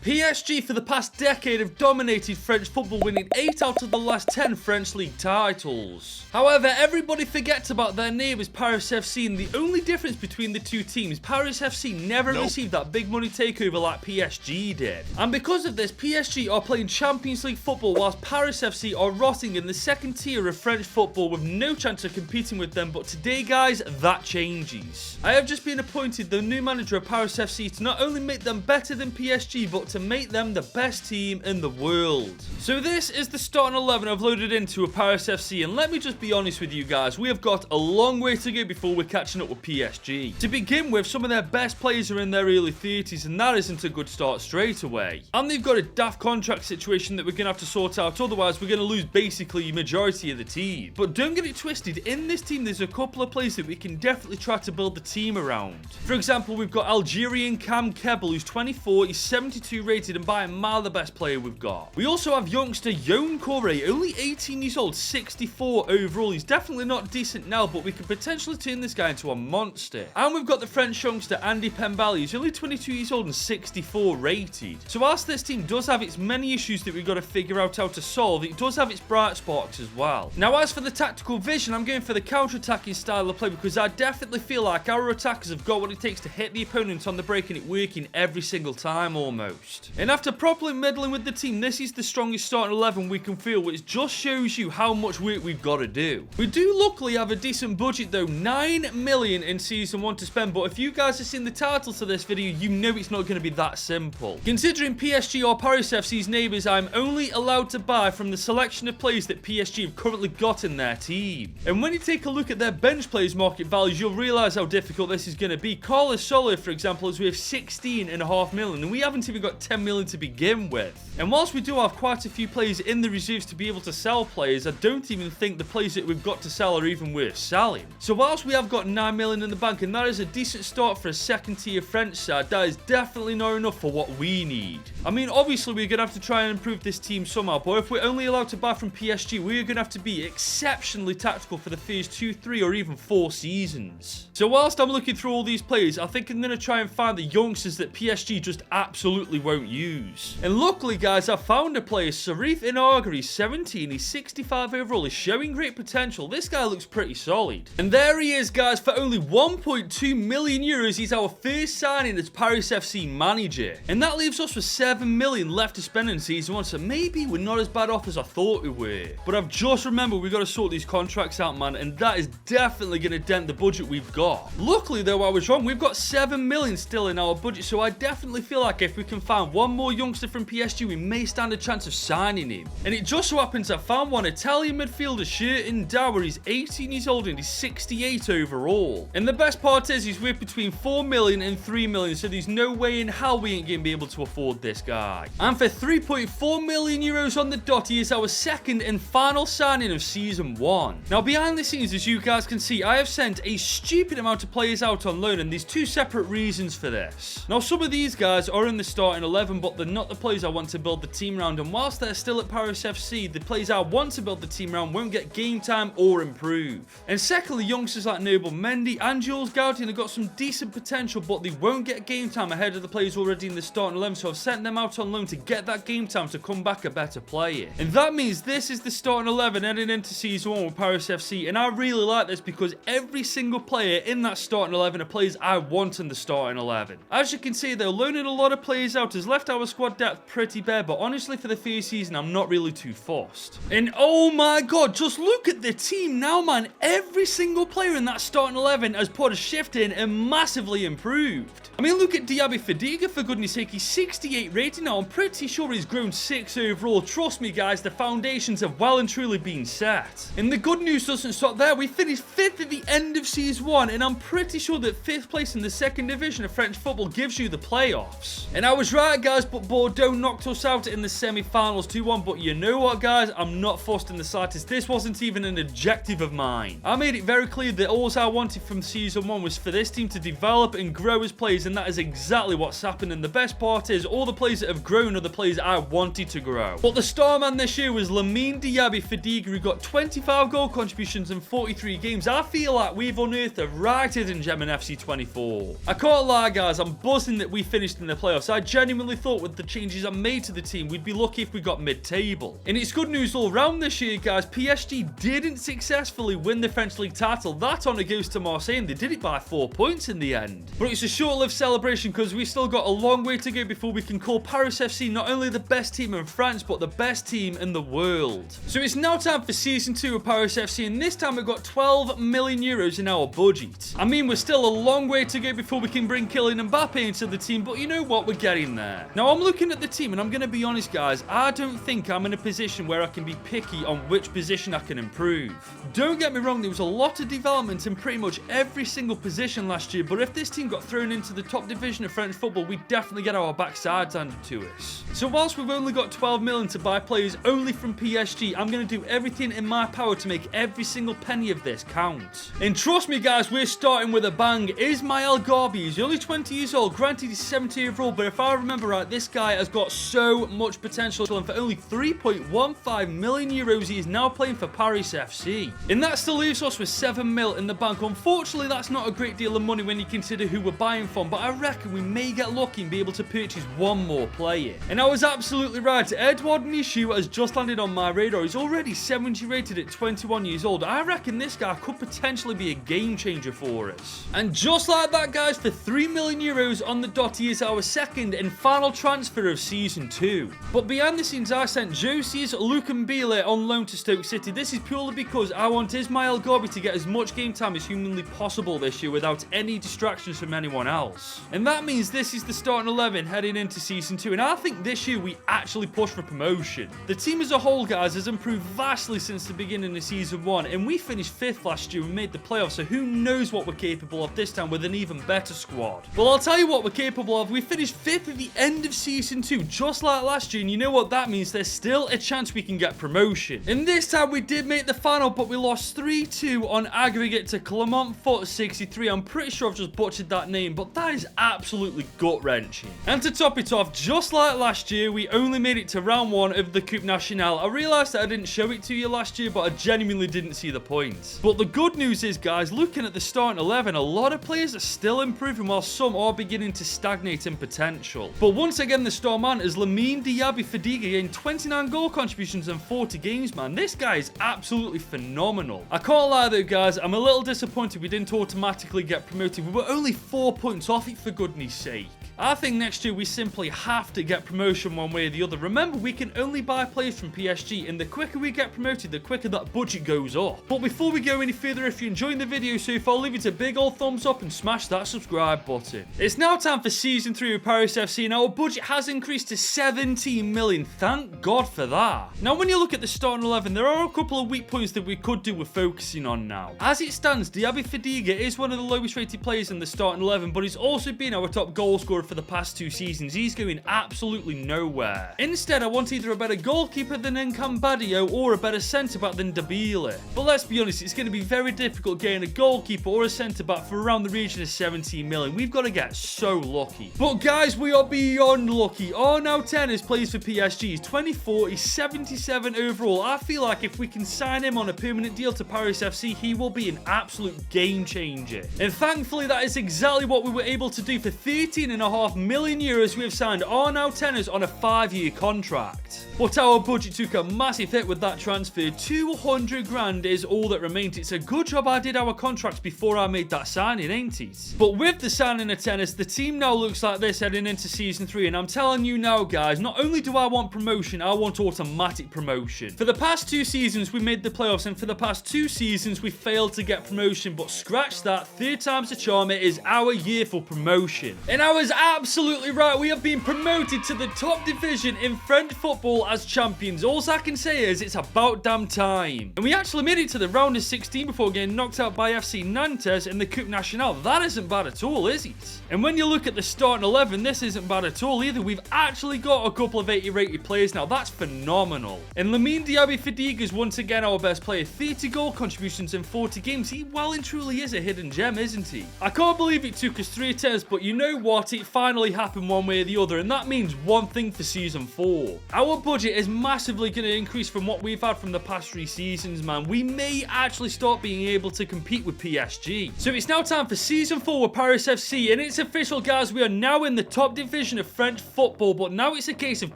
PSG for the past decade have dominated French football, winning 8 out of the last 10 French league titles. However, everybody forgets about their neighbours Paris FC, and the only difference between the two teams, Paris FC never received that big money takeover like PSG did. And because of this, PSG are playing Champions League football whilst Paris FC are rotting in the second tier of French football with no chance of competing with them. But today, guys, that changes. I have just been appointed the new manager of Paris FC to not only make them better than PSG, but to make them the best team in the world. So this is the starting 11 I've loaded into a Paris FC, and let me just be honest with you guys, we have got a long way to go before we're catching up with PSG. To begin with, some of their best players are in their early 30s, and that isn't a good start straight away. And they've got a daft contract situation that we're going to have to sort out, otherwise we're going to lose basically the majority of the team. But don't get it twisted, in this team there's a couple of players that we can definitely try to build the team around. For example, we've got Algerian Cam Kebble, who's 24, he's 72 rated and by a mile the best player we've got. We also have youngster Yon Corre, only 18 years old, 64 overall. He's definitely not decent now, but we could potentially turn this guy into a monster. And we've got the French youngster Andy Pembali, who's only 22 years old and 64 rated. So whilst this team does have its many issues that we've got to figure out how to solve, it does have its bright spots as well. Now as for the tactical vision, I'm going for the counter-attacking style of play because I definitely feel like our attackers have got what it takes to hit the opponent on the break, and it working every single time almost. And after properly meddling with the team, this is the strongest starting 11 we can feel, which just shows you how much work we've got to do. We do luckily have a decent budget though, 9 million in season 1 to spend, but if you guys have seen the title to this video, you know it's not going to be that simple. Considering PSG or Paris FC's neighbours, I'm only allowed to buy from the selection of players that PSG have currently got in their team. And when you take a look at their bench players market values, you'll realise how difficult this is going to be. Carlos Soler, for example, is worth 16.5 million, and we haven't even got 10 million to begin with. And whilst we do have quite a few players in the reserves to be able to sell players, I don't even think the players that we've got to sell are even worth selling. So whilst we have got 9 million in the bank, and that is a decent start for a second tier French side, that is definitely not enough for what we need. I mean, obviously we're going to have to try and improve this team somehow, but if we're only allowed to buy from PSG, we're going to have to be exceptionally tactical for the first 2, 3 or even 4 seasons. So whilst I'm looking through all these players, I think I'm going to try and find the youngsters that PSG just absolutely won't use. And luckily guys, I found a player, Sarif Inagri, he's 17, he's 65 overall, he's showing great potential. This guy looks pretty solid. And there he is guys, for only 1.2 million euros, he's our first signing as Paris FC manager. And that leaves us with 7 million left to spend in season 1, so maybe we're not as bad off as I thought we were. But I've just remembered we've got to sort these contracts out, man, and that is definitely going to dent the budget we've got. Luckily though, I was wrong, we've got 7 million still in our budget, so I definitely feel like if we can find one more youngster from PSG, we may stand a chance of signing him. And it just so happens I found one, Italian midfielder Sherton Dower. He's 18 years old and he's 68 overall. And the best part is he's worth between 4 million and 3 million, so there's no way in hell we ain't going to be able to afford this guy. And for 3.4 million euros on the dot, he is our second and final signing of season 1. Now behind the scenes, as you guys can see, I have sent a stupid amount of players out on loan, and there's 2 separate reasons for this. Now some of these guys are in the starting 11, but they're not the players I want to build the team around, and whilst they're still at Paris FC, the players I want to build the team around won't get game time or improve. And secondly, youngsters like Noble Mendy and Jules Gaudian have got some decent potential, but they won't get game time ahead of the players already in the starting 11, so I've sent them out on loan to get that game time to come back a better player. And that means this is the starting 11 heading into season 1 with Paris FC, and I really like this because every single player in that starting 11 are players I want in the starting 11. As you can see, they're loaning a lot of players out, has left our squad depth pretty bare, but honestly for the first season I'm not really too fussed. And oh my god, just look at the team now, man. Every single player in that starting 11 has put a shift in and massively improved. I mean, look at Diaby Fadiga, for goodness sake, he's 68 rated now. I'm pretty sure he's grown 6 overall. Trust me guys, the foundations have well and truly been set. And the good news doesn't stop there. We finished 5th at the end of season 1, and I'm pretty sure that 5th place in the second division of French football gives you the playoffs. And I was right guys, but Bordeaux knocked us out in the semi-finals 2-1, but you know what guys, I'm not fussed in the slightest. This wasn't even an objective of mine. I made it very clear that all I wanted from season 1 was for this team to develop and grow as players, and that is exactly what's happened. And the best part is all the players that have grown are the players I wanted to grow. But the star man this year was Lamine Diaby Fadiga, who got 25 goal contributions in 43 games. I feel like we've unearthed a right hidden gem in FC 24. I can't lie guys, I'm buzzing that we finished in the playoffs. I genuinely genuinely thought with the changes I made to the team, we'd be lucky if we got mid-table. And it's good news all round this year, guys. PSG didn't successfully win the French league title. That honour goes to Marseille, and they did it by 4 points in the end. But it's a short-lived celebration because we still got a long way to go before we can call Paris FC not only the best team in France, but the best team in the world. So it's now time for Season 2 of Paris FC, and this time we've got 12 million euros in our budget. I mean, we're still a long way to go before we can bring Kylian Mbappe into the team, but you know what? We're getting there. Now, I'm looking at the team, and I'm going to be honest, guys. I don't think I'm in a position where I can be picky on which position I can improve. Don't get me wrong, there was a lot of development in pretty much every single position last year, but if this team got thrown into the top division of French football, we'd definitely get our backsides handed to us. So whilst we've only got 12 million to buy players only from PSG, I'm going to do everything in my power to make every single penny of this count. And trust me, guys, we're starting with a bang. Ismail Garbi, he's only 20 years old, granted he's 70 overall, but if I remember right, this guy has got so much potential, and for only 3.15 million euros, he is now playing for Paris FC. And that still leaves us with 7 mil in the bank. Unfortunately, that's not a great deal of money when you consider who we're buying from, but I reckon we may get lucky and be able to purchase one more player. And I was absolutely right. Edouard Michou has just landed on my radar. He's already 70 rated at 21 years old. I reckon this guy could potentially be a game changer for us. And just like that, guys, for 3 million euros on the dot, he is our second and final transfer of Season 2. But behind the scenes, I sent Josie's Lukumbile on loan to Stoke City. This is purely because I want Ismail Garbi to get as much game time as humanly possible this year without any distractions from anyone else. And that means this is the starting 11 heading into Season 2, and I think this year we actually push for promotion. The team as a whole, guys, has improved vastly since the beginning of Season 1, and we finished 5th last year and made the playoffs, so who knows what we're capable of this time with an even better squad. Well, I'll tell you what we're capable of. We finished 5th at the end of Season 2, just like last year, and you know what that means? There's still a chance we can get promotion. And this time we did make the final, but we lost 3-2 on aggregate to Clermont Foot 63. I'm pretty sure I've just butchered that name, but that is absolutely gut-wrenching. And to top it off, just like last year, we only made it to round 1 of the Coupe Nationale. I realised that I didn't show it to you last year, but I genuinely didn't see the point. But the good news is, guys, looking at the starting 11, a lot of players are still improving while some are beginning to stagnate in potential. But once again, the star man is Lamine Diaby Fadiga in 29 goal contributions in 40 games, man. This guy is absolutely phenomenal. I can't lie though, guys, I'm a little disappointed we didn't automatically get promoted. We were only 4 points off it, for goodness sake. I think next year we simply have to get promotion one way or the other. Remember, we can only buy players from PSG, and the quicker we get promoted, the quicker that budget goes up. But before we go any further, if you're enjoying the video so far, leave it a big old thumbs up and smash that subscribe button. It's now time for Season 3 of Paris FC, and our budget has increased to 17 million. Thank God for that. Now, when you look at the starting 11, there are a couple of weak points that we could do with focusing on now. As it stands, Diaby Fadiga is one of the lowest rated players in the starting 11, but he's also been our top goal scorer for the past 2 seasons. He's going absolutely nowhere. Instead, I want either a better goalkeeper than Nkambadio or a better centre-back than Dabile. But let's be honest, it's going to be very difficult getting a goalkeeper or a centre-back for around the region of 17 million. We've got to get so lucky. But guys, we are beyond lucky. Arnaud Tennis plays for PSG. He's 24, he's 77 overall. I feel like if we can sign him on a permanent deal to Paris FC, he will be an absolute game changer. And thankfully, that is exactly what we were able to do. For 13.5 million euros, we have signed Arnaud Tennis on a 5-year contract. But our budget took a massive hit with that transfer. 200 grand is all that remains. It's a good job I did our contracts before I made that signing, ain't it? But with the signing of Tennis, the team now looks like this heading into Season 3, and I'm telling you now, guys, not only do I want promotion, I want automatic promotion. For the past 2 seasons, we made the playoffs, and for the past 2 seasons, we failed to get promotion, but scratch that, 3rd time's the charm. It is our year for promotion. And I was absolutely right. We have been promoted to the top division in French football as champions. All I can say is it's about damn time. And we actually made it to the round of 16 before getting knocked out by FC Nantes in the Coupe Nationale. That isn't bad at all, is it? And when you look at the starting 11, this isn't bad at all either. We've actually got a couple of 80 rated players now. That's phenomenal. And Lamine Diaby Fadiga is once again our best player. 30 goal contributions in 40 games. He well and truly is a hidden gem, isn't he? I can't believe it took us 3 attempts, but you know what? It finally happened one way or the other, and that means one thing for Season 4. Our budget budget is massively going to increase from what we've had from the past 3 seasons, man. We may actually start being able to compete with PSG. So it's now time for Season 4 with Paris FC, and it's official, guys. We are now in the top division of French football, but now it's a case of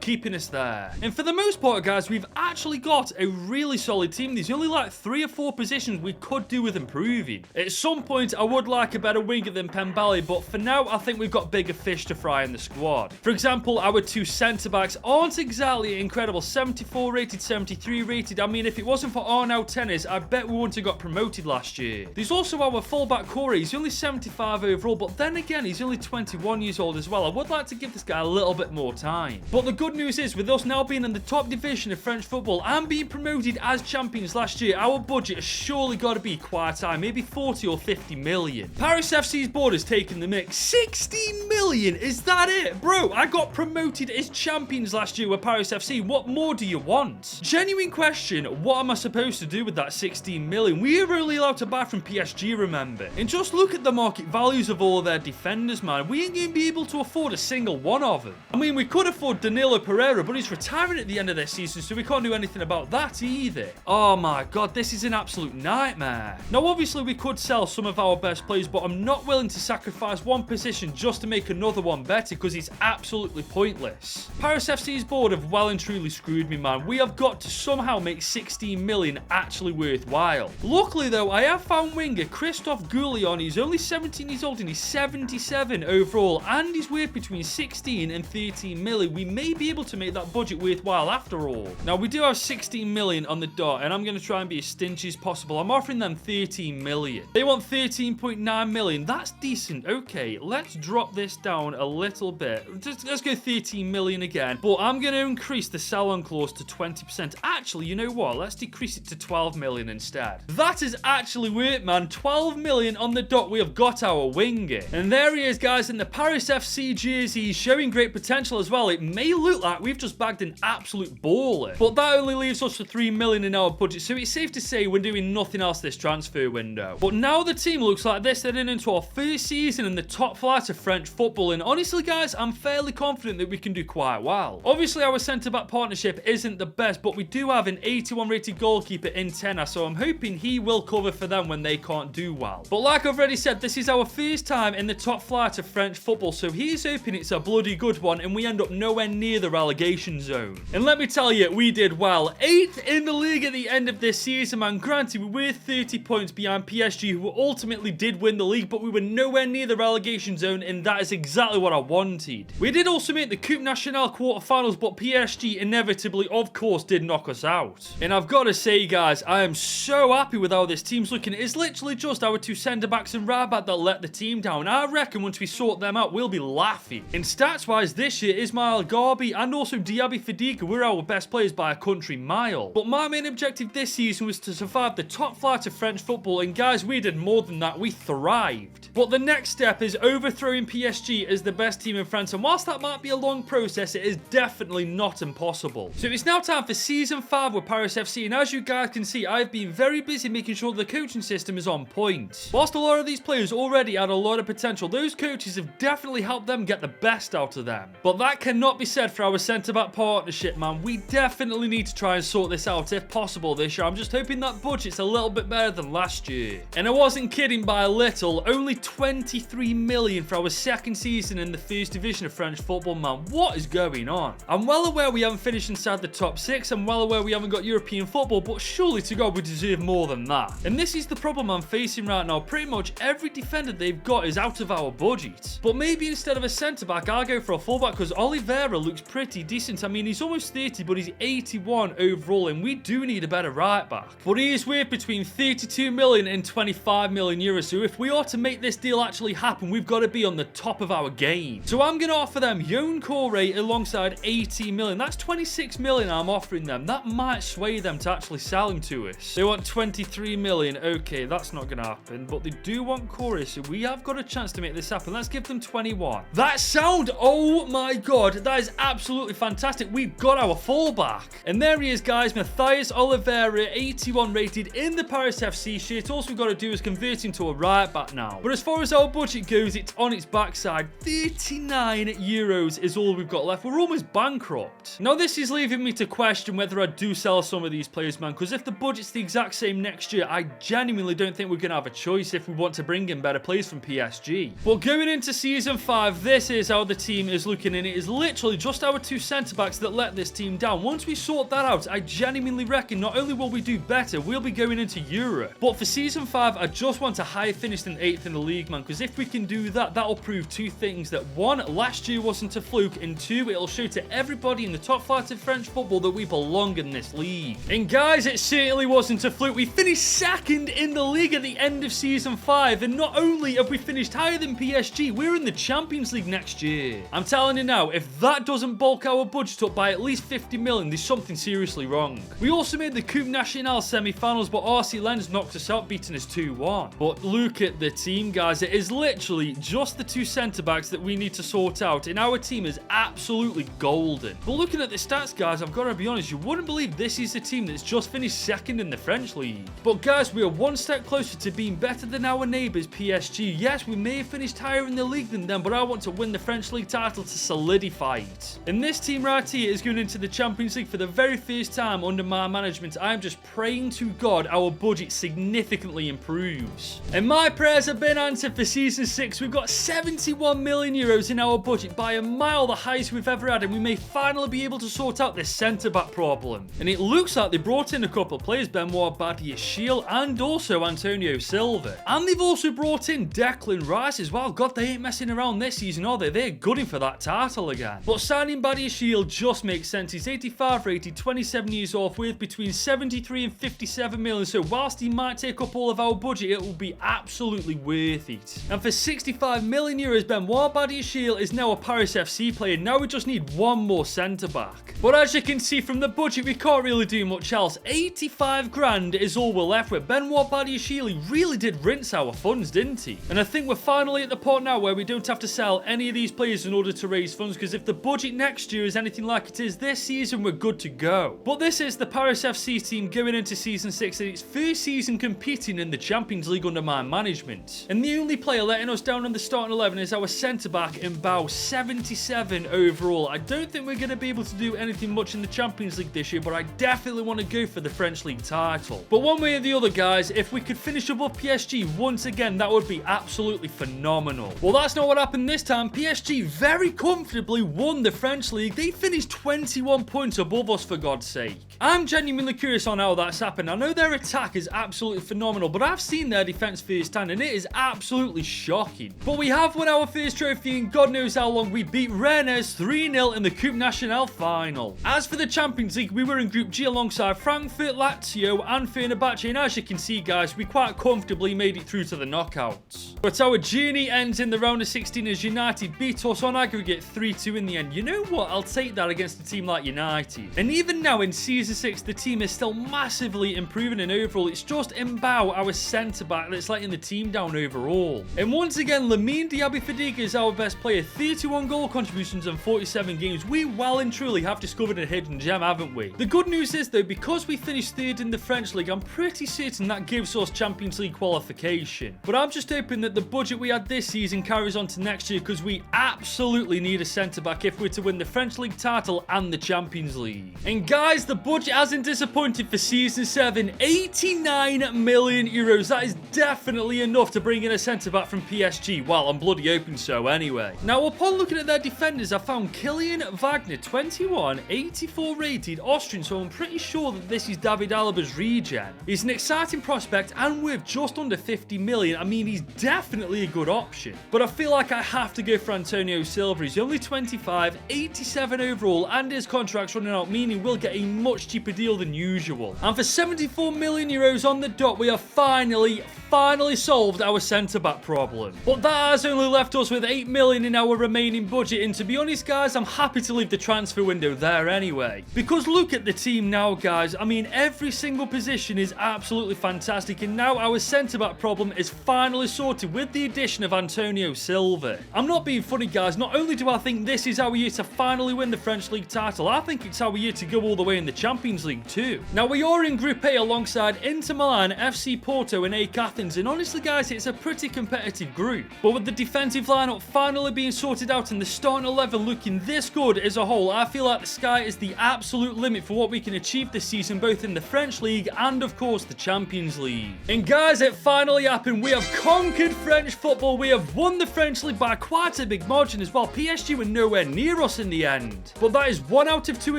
keeping us there. And for the most part, guys, we've actually got a really solid team. There's only like 3 or 4 positions we could do with improving. At some point, I would like a better winger than Pembele, but for now, I think we've got bigger fish to fry in the squad. For example, our 2 centre-backs aren't exactly incredible. 74 rated, 73 rated. I mean, if it wasn't for Arnaud Tennis, I bet we wouldn't have got promoted last year. There's also our fullback Corey. He's only 75 overall, but then again, he's only 21 years old as well. I would like to give this guy a little bit more time. But the good news is, with us now being in the top division of French football and being promoted as champions last year, our budget has surely got to be quite high, maybe 40 or 50 million. Paris FC's board has taken the mix. 16 million? Is that it? Bro, I got promoted as champions last year with Paris FC. What more do you want? Genuine question, what am I supposed to do with that 16 million? We are only allowed to buy from PSG, remember? And just look at the market values of all of their defenders, man. We ain't going to be able to afford a single one of them. I mean, we could afford Danilo Pereira, but he's retiring at the end of this season, so we can't do anything about that either. Oh my god, this is an absolute nightmare. Now, obviously, we could sell some of our best players, but I'm not willing to sacrifice one position just to make another one better, because it's absolutely pointless. Paris FC's board have well and truly screwed me, man. We have got to somehow make 16 million actually worthwhile. Luckily, though, I have found winger Christophe Goulion. He's only 17 years old and he's 77 overall, and he's worth between 16 and 13 million. We may be able to make that budget worthwhile after all. Now, we do have 16 million on the dot, and I'm going to try and be as stingy as possible. I'm offering them 13 million. They want 13.9 million. That's decent. Okay, let's drop this down a little bit. Let's go 13 million again, but I'm going to increase the sell-on clause to 20%. Actually, you know what? Let's decrease it to 12 million instead. That is actually worth, man. 12 million on the dot. We have got our winger. And there he is, guys, in the Paris FC jersey. He's showing great potential as well. It may look like we've just bagged an absolute baller, but that only leaves us for 3 million in our budget, so it's safe to say we're doing nothing else this transfer window. But now the team looks like this, heading into our first season in the top flight of French football, and honestly, guys, I'm fairly confident that we can do quite well. Obviously, our centre-back partnership isn't the best, but we do have an 81 rated goalkeeper in Tenner, so I'm hoping he will cover for them when they can't do well. But like I've already said, this is our first time in the top flight of French football, so here's hoping it's a bloody good one and we end up nowhere near the relegation zone. And let me tell you, we did well. 8th in the league at the end of this season, man. Granted, we were 30 points behind PSG, who ultimately did win the league, but we were nowhere near the relegation zone, and that is exactly what I wanted. We did also make the Coupe Nationale quarterfinals, but PSG inevitably, of course, did knock us out. And I've got to say, guys, I am so happy with how this team's looking. It's literally just our 2 centre-backs and Rabat that let the team down. I reckon once we sort them out, we'll be laughing. In stats-wise, this year, Ismail Garbi and also Diaby Fadiga were our best players by a country mile. But my main objective this season was to survive the top flight of French football, and guys, we did more than that. We thrived. But the next step is overthrowing PSG as the best team in France, and whilst that might be a long process, it is definitely not impossible. So it's now time for Season 5 with Paris FC, and as you guys can see, I've been very busy making sure the coaching system is on point. Whilst a lot of these players already had a lot of potential, those coaches have definitely helped them get the best out of them. But that cannot be said for our centre-back partnership, man. We definitely need to try and sort this out if possible this year. I'm just hoping that budget's a little bit better than last year. And I wasn't kidding by a little. Only 23 million for our second season in the first division of French football, man. What is going on? I'm well aware we haven't finished inside the top 6. I'm well aware we haven't got European football, but surely to God we deserve more than that. And this is the problem I'm facing right now. Pretty much every defender they've got is out of our budget. But maybe instead of a centre-back, I'll go for a fullback, because Oliveira looks pretty decent. I mean, he's almost 30, but he's 81 overall, and we do need a better right-back. But he is worth between 32 million and 25 million euros, so if we are to make this deal actually happen, we've got to be on the top of our game. So I'm going to offer them Yon Corey alongside 18 million. That's 26 million I'm offering them. That might sway them to actually sell him to us. They want 23 million. Okay, that's not going to happen, but they do want Corey, so we have got a chance to make this happen. Let's give them 21. That sound, oh my god, that is absolutely fantastic. We've got our fullback. And there he is, guys, Matthias Oliveira, 81 rated in the Paris FC shirt. All we've got to do is convert him to a right back now. But as far as our budget goes, it's on its backside. 39 euros is all we've got left. We're almost bankrupt. Now this is leaving me to question whether I do sell some of these players, man, because if the budget's the exact same next year, I genuinely don't think we're going to have a choice if we want to bring in better players from PSG. But going into Season 5, this is how the team is looking, and it is literally just our two centre-backs that let this team down. Once we sort that out, I genuinely reckon not only will we do better, we'll be going into Europe. But for Season 5, I just want a higher finish than 8th in the league, man, because if we can do that, that'll prove two things: that one, last year wasn't a fluke, and two, it'll show to everybody in the top flight of French football that we belong in this league. And guys, it certainly wasn't a fluke. We finished second in the league at the end of Season 5, and not only have we finished higher than PSG, we're in the Champions League next year. I'm telling you now, if that doesn't bulk our budget up by at least 50 million, there's something seriously wrong. We also made the Coupe Nationale semi-finals, but RC Lens knocked us out, beating us 2-1. But look at the team, guys. It is literally just the two centre-backs that we need to sort out, and our team is absolutely golden. But looking at the stats, guys, I've got to be honest, you wouldn't believe this is a team that's just finished second in the French league. But guys, we are one step closer to being better than our neighbours PSG. Yes, we may have finished higher in the league than them, but I want to win the French league title to solidify it. And this team right here is going into the Champions League for the very first time under my management. I am just praying to God our budget significantly improves. And my prayers have been answered for Season 6. We've got 71 million euros in our budget, by a mile the highest we've ever had, and we may finally be able to sort out this centre-back problem. And it looks like they brought in a couple of players, Benoit Badiashile and also Antonio Silva. And they've also brought in Declan Rice as well. God, they ain't messing around this season, are they? They're gunning for that title again. But signing Badiashile just makes sense. He's 85 rated, 27 years old, worth between 73 and 57 million. So whilst he might take up all of our budget, it will be absolutely worth it. And for 65 million euros, Benoit Badiashile is now a Paris FC player. Now we just need one more centre-back. But as you can see from the budget, we can't really do much else. 85 grand is all we're left with. Benoit Badiashile really did rinse our funds, didn't he? And I think we're finally at the point now where we don't have to sell any of these players in order to raise funds, because if the budget next year is anything like it is this season, we're good to go. But this is the Paris FC team going into Season 6, and its first season competing in the Champions League under my management. And the only player letting us down in the starting 11 is our centre-back Mbao, 77 overall. I don't think we're going to be able to do anything much in the Champions League this year, but I definitely want to go for the French League title. But one way or the other, guys, if we could finish above PSG once again, that would be absolutely phenomenal. Well, that's not what happened this time. PSG very comfortably won the French League. They finished 21 points above us, for God's sake. I'm genuinely curious on how that's happened. I know their attack is absolutely phenomenal, but I've seen their defense firsthand, and it is absolutely shocking. But we have won our first trophy in God knows how long. We beat Rennes 3-0 in the Coupe Nationale final. As for the Champions League, we were in Group G alongside Frankfurt, Lazio and Fenerbahce, and as you can see, guys, we quite comfortably made it through to the knockouts. But our journey ends in the round of 16 as United beat us on aggregate 3-2 in the end. You know what? I'll take that against a team like United. And even now in Season 6, the team is still massively improving, and overall it's just Mbao, our centre-back, that's letting the team down overall. And once again, Lamine Diaby Fadiga is our best player, 31 goal contributions in 47 games. We well and truly have discovered a hidden gem, haven't we? The good news is though, because we finished third in the French League, I'm pretty certain that gives us Champions League qualification. But I'm just hoping that the budget we had this season carries on to next year, because we absolutely need a centre-back if we're to win the French League title and the Champions League. And guys, the budget hasn't disappointed for Season 7. 89 million euros. That is definitely enough to bring in a centre-back from PSG. Well, I'm bloody hoping so anyway. Now, upon looking at their defenders, I found Kylian Wagner, 21, 84 rated, Austrian, so I'm pretty sure that this is David Alaba's regen. He's an exciting prospect, and with just under 50 million, I mean, he's definitely a good option. But I feel like I have to go for Antonio Silva. He's only 25, 87 overall, and his contract's running out, meaning we'll get a much cheaper deal than usual. And for 74 million euros on the dot, we have finally solved our centre-back problem. But that has only left us with 8 million in our remaining budget, and to be honest, guys, I'm happy to leave the transfer window there anyway. Because look at the team now, guys. I mean, every single position is absolutely fantastic, and now our centre-back problem is finally sorted with the addition of Antonio Silva. I'm not being funny, guys. Not only do I think this is our year to finally win the French League title, I think it's our year to go all the way in the Champions League too. Now, we are in Group A alongside Inter Milan, FC Porto and AEK Athens, and honestly, guys, it's a pretty competitive group. But with the defensive lineup finally being sorted out and the starting 11 looking this good as a whole, I feel feel like the sky is the absolute limit for what we can achieve this season, both in the French League and, of course, the Champions League. And guys, it finally happened. We have conquered French football. We have won the French League by quite a big margin as well. PSG were nowhere near us in the end. But that is 1 out of 2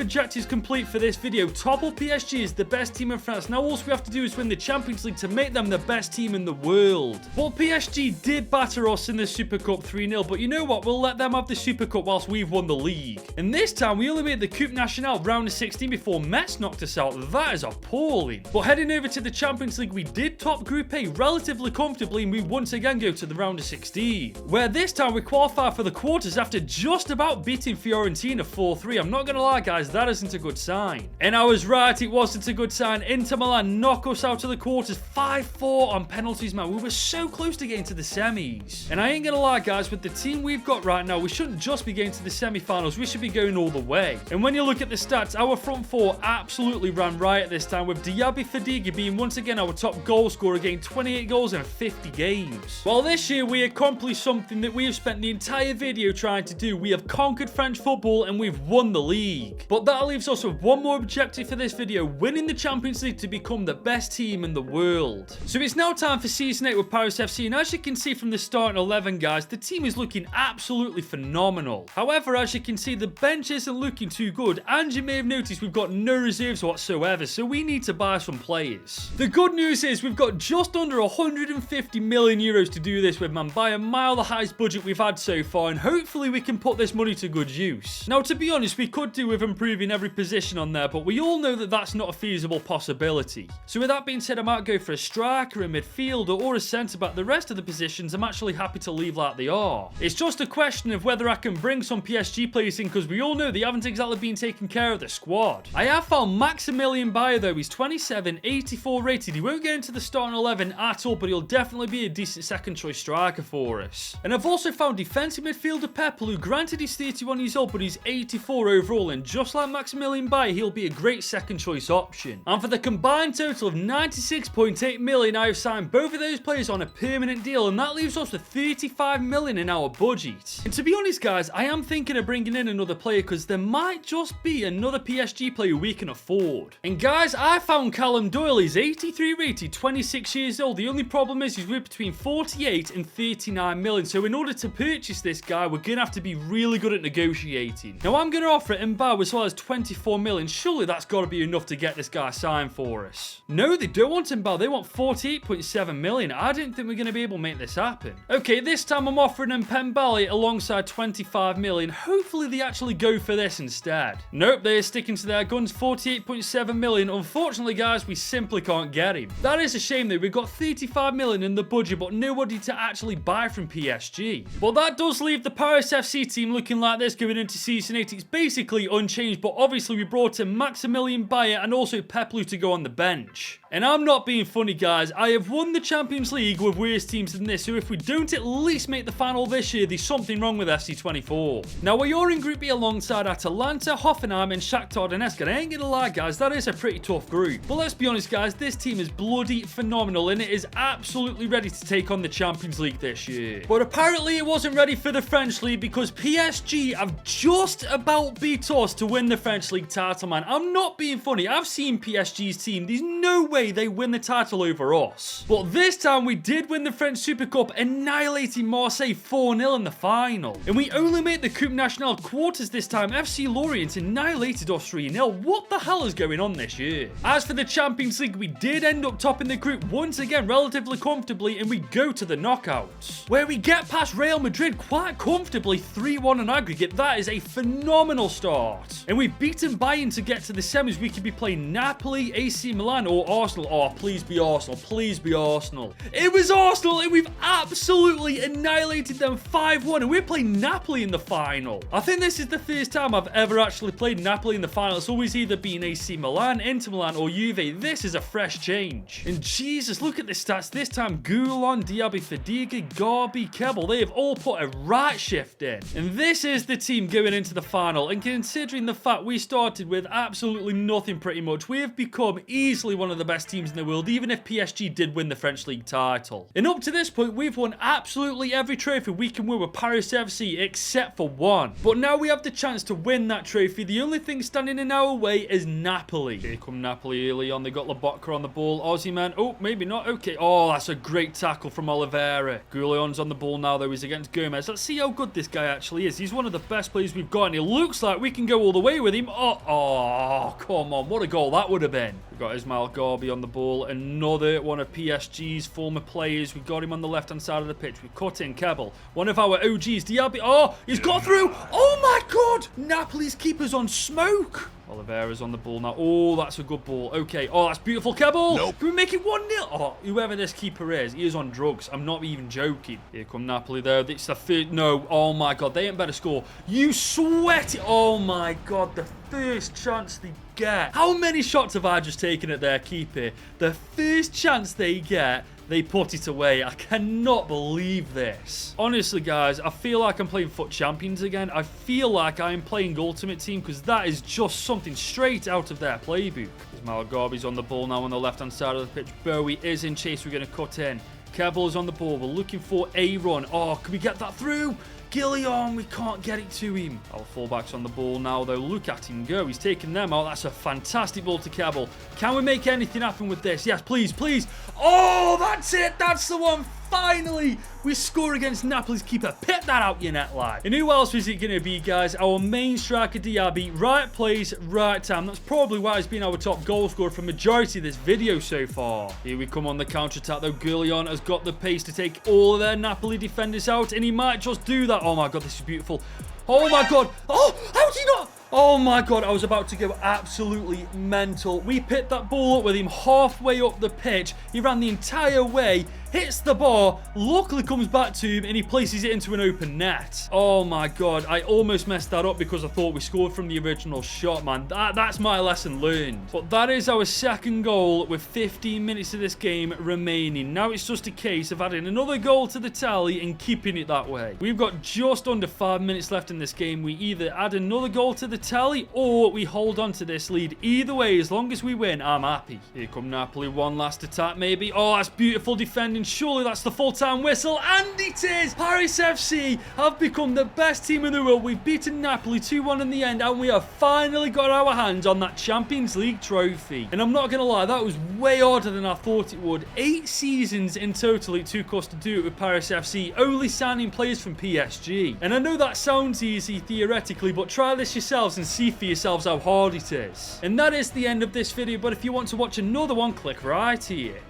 objectives complete for this video. Topple PSG is the best team in France. Now all we have to do is win the Champions League to make them the best team in the world. But PSG did batter us in the Super Cup 3-0. But you know what? We'll let them have the Super Cup whilst we've won the league. And this time we only made the Coupe Nationale round of 16 before Metz knocked us out. That is appalling. But heading over to the Champions League, we did top Group A relatively comfortably, and we once again go to the round of 16, where this time we qualify for the quarters after just about beating Fiorentina 4-3. I'm not gonna lie guys, that isn't a good sign. And I was right, it wasn't a good sign. Inter Milan knock us out of the quarters 5-4 on penalties, man. We were so close to getting to the semis. And I ain't gonna lie guys, with the team we've got right now, we shouldn't just be getting to the semi-finals, we should be going all the way. And when you look at the stats, our front four absolutely ran riot this time, with Diaby Fadiga being once again our top goal scorer, getting 28 goals in 50 games. Well, this year we accomplished something that we have spent the entire video trying to do. We have conquered French football and we've won the league. But that leaves us with one more objective for this video, winning the Champions League to become the best team in the world. So it's now time for Season 8 with Paris FC, and as you can see from the starting 11 guys, the team is looking absolutely phenomenal. However, as you can see, the bench isn't looking too good, and you may have noticed we've got no reserves whatsoever, so we need to buy some players. The good news is we've got just under 150 million euros to do this with, man, by a mile the highest budget we've had so far, and hopefully we can put this money to good use. Now, to be honest, we could do with improving every position on there, but we all know that that's not a feasible possibility. So with that being said, I might go for a striker, a midfielder, or a centre-back. The rest of the positions I'm actually happy to leave like they are. It's just a question of whether I can bring some PSG players in, because we all know they haven't exactly been taking care of the squad. I have found Maximilian Bayer though. He's 27, 84 rated. He won't get into the starting 11 at all, but he'll definitely be a decent second choice striker for us. And I've also found defensive midfielder Pepel, who granted he's 31 years old, but he's 84 overall, and just like Maximilian Bayer, he'll be a great second choice option. And for the combined total of 96.8 million, I have signed both of those players on a permanent deal, and that leaves us with 35 million in our budget. And to be honest guys, I am thinking of bringing in another player, because there might just be another PSG player we can afford. And guys, I found Callum Doyle. He's 83 rated, 26 years old. The only problem is he's worth between 48 and 39 million. So in order to purchase this guy, we're going to have to be really good at negotiating. Now I'm going to offer it in Mbao as well as 24 million. Surely that's got to be enough to get this guy signed for us. No, they don't want Mbao. They want 48.7 million. I didn't think we're going to be able to make this happen. Okay, this time I'm offering him Pembele alongside 25 million. Hopefully they actually go for this instead. Nope, they're sticking to their guns. 48.7 million. Unfortunately guys, we simply can't get him. That is a shame though. We've got 35 million in the budget, but nobody to actually buy from PSG. But that does leave the Paris FC team looking like this going into Season 8. It's basically unchanged, but obviously we brought in Maximilian Bayer and also Pepelu to go on the bench. And I'm not being funny guys, I have won the Champions League with worse teams than this, so if we don't at least make the final this year, there's something wrong with FC24. Now we are in Group B alongside Atalanta, Hoffenheim and Shakhtar Donetsk, and I ain't gonna lie guys, that is a pretty tough group. But let's be honest guys, this team is bloody phenomenal and it is absolutely ready to take on the Champions League this year. But apparently it wasn't ready for the French League, because PSG have just about beat us to win the French League title, man. I'm not being funny, I've seen PSG's team, there's no way they win the title over us. But this time we did win the French Super Cup, annihilating Marseille 4-0 in the final. And we only made the Coupe Nationale quarters this time. FC Lorient annihilated us 3-0. What the hell is going on this year? As for the Champions League, we did end up topping the group once again relatively comfortably, and we go to the knockouts, where we get past Real Madrid quite comfortably 3-1 on aggregate. That is a phenomenal start. And we've beaten Bayern to get to the semis. We could be playing Napoli, AC Milan or Arsenal. Oh, please be Arsenal. Please be Arsenal. It was Arsenal, and we've absolutely annihilated them 5-1, and we're playing Napoli in the final. I think this is the first time I've ever actually played Napoli in the final. It's always either been AC Milan, Inter Milan, or Juve. This is a fresh change. And Jesus, look at the stats. This time, Goulon, Diaby Fadiga, Garbi, Kebble, they have all put a right shift in. And this is the team going into the final. And considering the fact we started with absolutely nothing pretty much, we have become easily one of the best teams in the world, even if PSG did win the French League title. And up to this point, we've won absolutely every trophy we can win with Paris FC except for one. But now we have the chance to win win that trophy. The only thing standing in our way is Napoli. Here come Napoli early on. They got Lobotka on the ball. Aussie man. Oh, maybe not. Okay. Oh, that's a great tackle from Oliveira. Gouillon's on the ball now, though. He's against Gomez. Let's see how good this guy actually is. He's one of the best players we've got, and it looks like we can go all the way with him. Oh, come on. What a goal that would have been. We've got Ismail Garbi on the ball. Another one of PSG's former players. We got him on the left-hand side of the pitch. We cut in Kebble. One of our OGs, Diaby. Oh, he's got through. Oh, my God. Napoli's keeper's on smoke. Oliveira's on the ball now. Oh, that's a good ball. Okay. Oh, that's beautiful, Kebble. Nope. Can we make it 1-0? Oh, whoever this keeper is, he is on drugs. I'm not even joking. Here come Napoli there. It's the third. No. Oh, my God. They ain't better score. You sweat it. Oh, my God. The first chance they get. How many shots have I just taken at their keeper? The first chance they get, they put it away. I cannot believe this. Honestly, guys, I feel like I'm playing Foot Champions again. I feel like I'm playing Ultimate Team because that is just something straight out of their playbook. Ismail Garbi's on the ball now on the left-hand side of the pitch. Bowie is in chase. We're going to cut in. Kebble is on the ball. We're looking for a run. Oh, can we get that through? Gouillon, we can't get it to him. Our fullback's on the ball now, though. Look at him go. He's taking them out. That's a fantastic ball to Kebble. Can we make anything happen with this? Yes, please, please. Oh, that's it. That's the one. Finally, we score against Napoli's keeper. Pip that out your net line. And who else is it going to be, guys? Our main striker, Diaby. Right place, right time. That's probably why he's been our top goal scorer for majority of this video so far. Here we come on the counter-attack, though. Gouillon has got the pace to take all of their Napoli defenders out, and he might just do that. Oh, my God, this is beautiful. Oh, my God. Oh, how did he not? Oh, my God, I was about to go absolutely mental. We picked that ball up with him halfway up the pitch. He ran the entire way, hits the bar, luckily comes back to him, and he places it into an open net. Oh, my God, I almost messed that up because I thought we scored from the original shot, man. That's my lesson learned. But that is our second goal with 15 minutes of this game remaining. Now it's just a case of adding another goal to the tally and keeping it that way. We've got just under 5 minutes left in this game. We either add another goal to the tally or we hold on to this lead. Either way, as long as we win, I'm happy. Here come Napoli. One last attack, maybe. Oh, that's beautiful defending. Surely that's the full-time whistle, and it is! Paris FC have become the best team in the world. We've beaten Napoli 2-1 in the end, and we have finally got our hands on that Champions League trophy. And I'm not going to lie, that was way harder than I thought it would. 8 seasons in total it took us to do it with Paris FC, only signing players from PSG. And I know that sounds easy theoretically, but try this yourselves and see for yourselves how hard it is. And that is the end of this video, but if you want to watch another one, click right here.